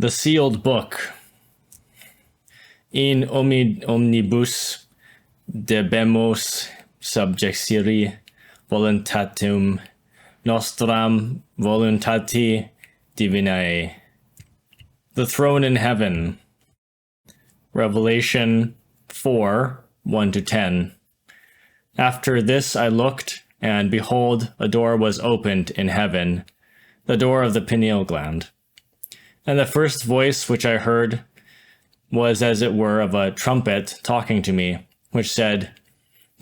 The sealed book. In omnibus debemus subjexiri voluntatem nostram voluntati divinae. The throne in heaven. Revelation 4, 1-10. After this I looked, and behold, a door was opened in heaven, the door of the pineal gland. And the first voice which I heard was as it were of a trumpet talking to me, which said,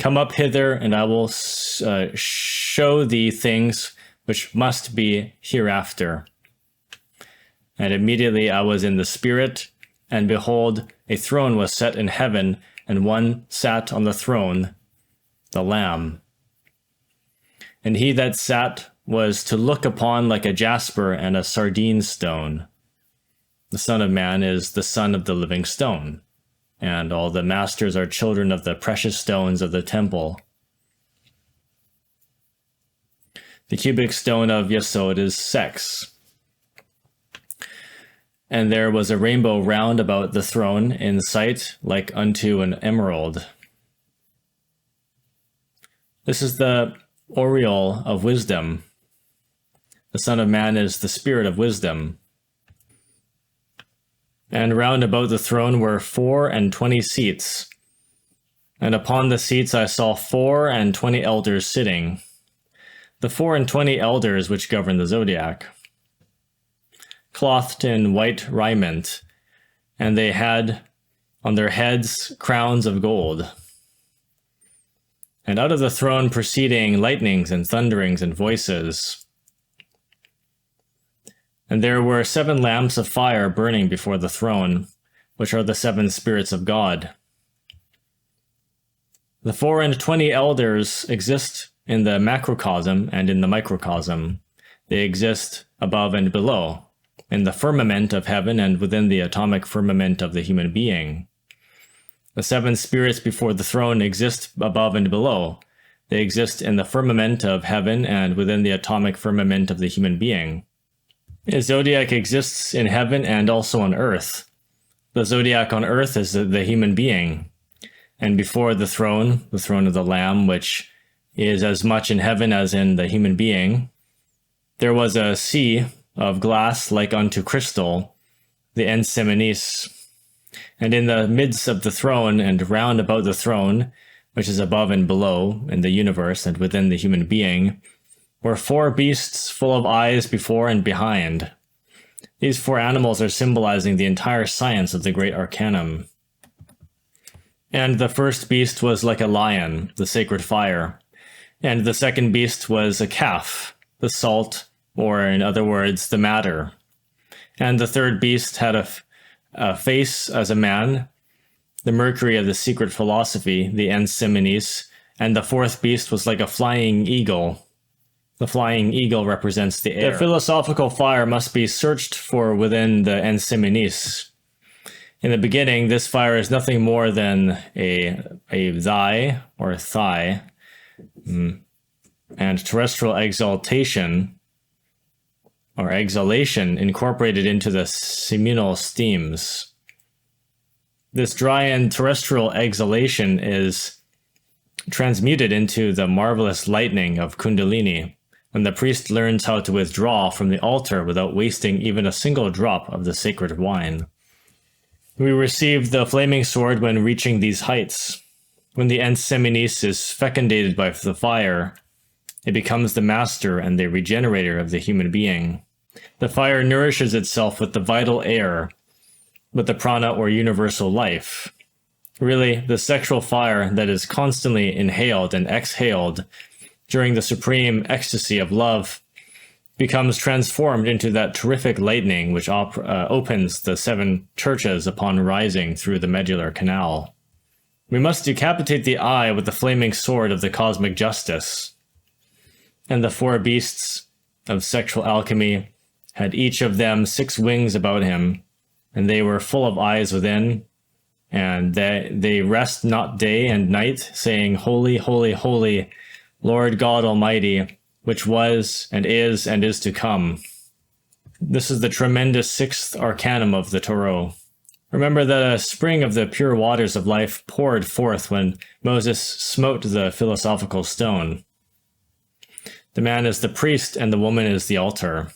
Come up hither, and I will show thee things which must be hereafter. And immediately I was in the Spirit, and behold, a throne was set in heaven, and one sat on the throne, the Lamb. And he that sat was to look upon like a jasper and a sardine stone. The Son of Man is the son of the living stone, and all the masters are children of the precious stones of the temple. The cubic stone of Yesod is sex. And there was a rainbow round about the throne in sight like unto an emerald. This is the aureole of wisdom. The Son of Man is the spirit of wisdom. And round about the throne were 24 seats. And upon the seats I saw 24 elders sitting. The 24 elders which govern the zodiac, clothed in white raiment, and they had on their heads crowns of gold. And out of the throne proceeding lightnings and thunderings and voices. And there were 7 lamps of fire burning before the throne, which are the 7 spirits of God. The 24 elders exist in the macrocosm and in the microcosm. They exist above and below, in the firmament of heaven and within the atomic firmament of the human being. The 7 spirits before the throne exist above and below. They exist in the firmament of heaven and within the atomic firmament of the human being. The zodiac exists in heaven and also on earth. The zodiac on earth is the human being. And before the throne of the Lamb, which is as much in heaven as in the human being, there was a sea of glass like unto crystal, the enseminis. And in the midst of the throne and round about the throne, which is above and below in the universe and within the human being, were 4 beasts full of eyes before and behind. These 4 animals are symbolizing the entire science of the great arcanum. And the first beast was like a lion, the sacred fire. And the second beast was a calf, the salt, or in other words, the matter. And the third beast had a face as a man, the mercury of the secret philosophy, the enseminis. And the fourth beast was like a flying eagle. The flying eagle represents the air. The philosophical fire must be searched for within the enseminis. In the beginning, this fire is nothing more than a thigh or thigh, and terrestrial exaltation or exhalation incorporated into the seminal steams. This dry and terrestrial exhalation is transmuted into the marvelous lightning of Kundalini, when the priest learns how to withdraw from the altar without wasting even a single drop of the sacred wine. We receive the flaming sword when reaching these heights. When the enseminis is fecundated by the fire, it becomes the master and the regenerator of the human being. The fire nourishes itself with the vital air, with the prana or universal life. Really, the sexual fire that is constantly inhaled and exhaled during the supreme ecstasy of love becomes transformed into that terrific lightning which opens the 7 churches upon rising through the medullary canal. We must decapitate the eye with the flaming sword of the cosmic justice. And the 4 beasts of sexual alchemy had each of them 6 wings about him, and they were full of eyes within, and they rest not day and night, saying, Holy, holy, holy, Lord God Almighty, which was and is to come. This is the tremendous sixth arcanum of the Torah. Remember the spring of the pure waters of life poured forth when Moses smote the philosophical stone. The man is the priest and the woman is the altar.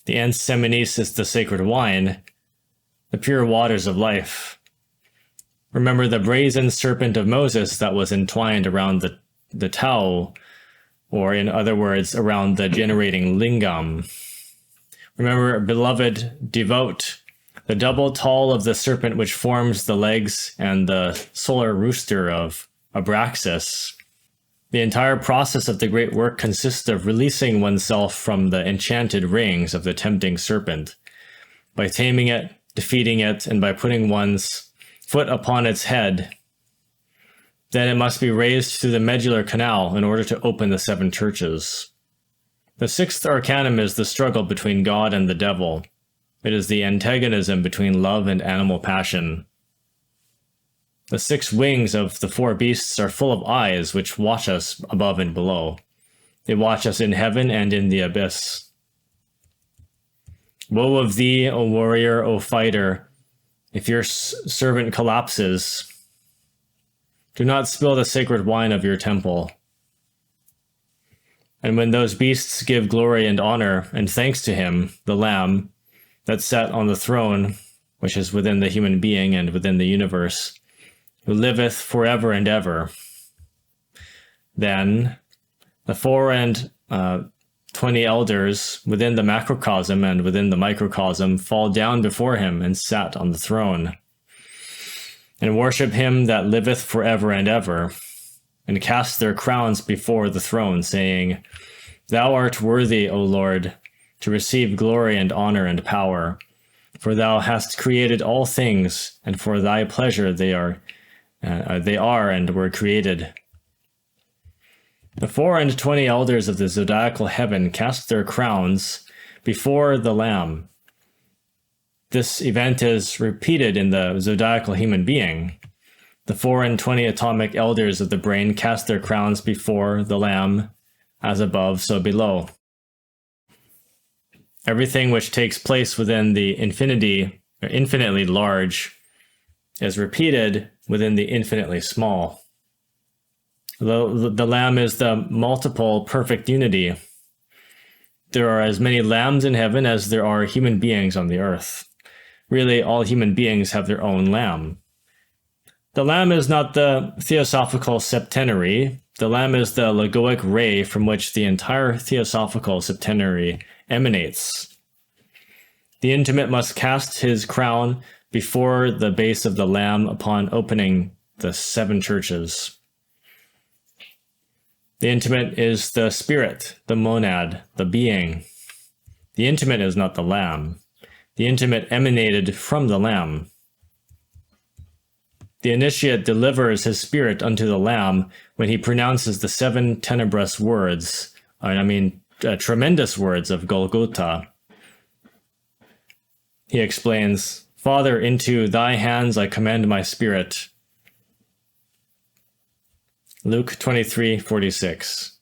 The ens seminis is the sacred wine, the pure waters of life. Remember the brazen serpent of Moses that was entwined around the tau, or in other words, around the generating lingam. Remember, beloved, devote, the double tall of the serpent which forms the legs and the solar rooster of Abraxas. The entire process of the great work consists of releasing oneself from the enchanted rings of the tempting serpent, by taming it, defeating it, and by putting one's foot upon its head. Then it must be raised through the medullary canal in order to open the seven churches. The sixth arcanum is the struggle between God and the devil. It is the antagonism between love and animal passion. The 6 wings of the 4 beasts are full of eyes which watch us above and below. They watch us in heaven and in the abyss. Woe of thee, O warrior, O fighter, if your servant collapses. Do not spill the sacred wine of your temple. And when those beasts give glory and honor and thanks to him, the Lamb, that sat on the throne, which is within the human being and within the universe, who liveth forever and ever. Then the 24 elders within the macrocosm and within the microcosm fall down before him and sat on the throne, and worship him that liveth forever and ever, and cast their crowns before the throne, saying, Thou art worthy, O Lord, to receive glory and honor and power, for thou hast created all things, and for thy pleasure they are and were created. The 24 elders of the zodiacal heaven cast their crowns before the Lamb. This event is repeated in the zodiacal human being. The 24 atomic elders of the brain cast their crowns before the Lamb, as above, so below. Everything which takes place within the infinitely large, is repeated within the infinitely small. The Lamb is the multiple perfect unity. There are as many lambs in heaven as there are human beings on the earth. Really, all human beings have their own lamb. The Lamb is not the theosophical septenary. The Lamb is the logoic ray from which the entire theosophical septenary emanates. The intimate must cast his crown before the base of the Lamb upon opening the 7 churches. The intimate is the spirit, the monad, the being. The intimate is not the Lamb. The intimate emanated from the Lamb. The initiate delivers his spirit unto the Lamb when he pronounces the 7 tenebrous words, tremendous words of Golgotha. He explains, Father, into thy hands I commend my spirit. Luke 23:46.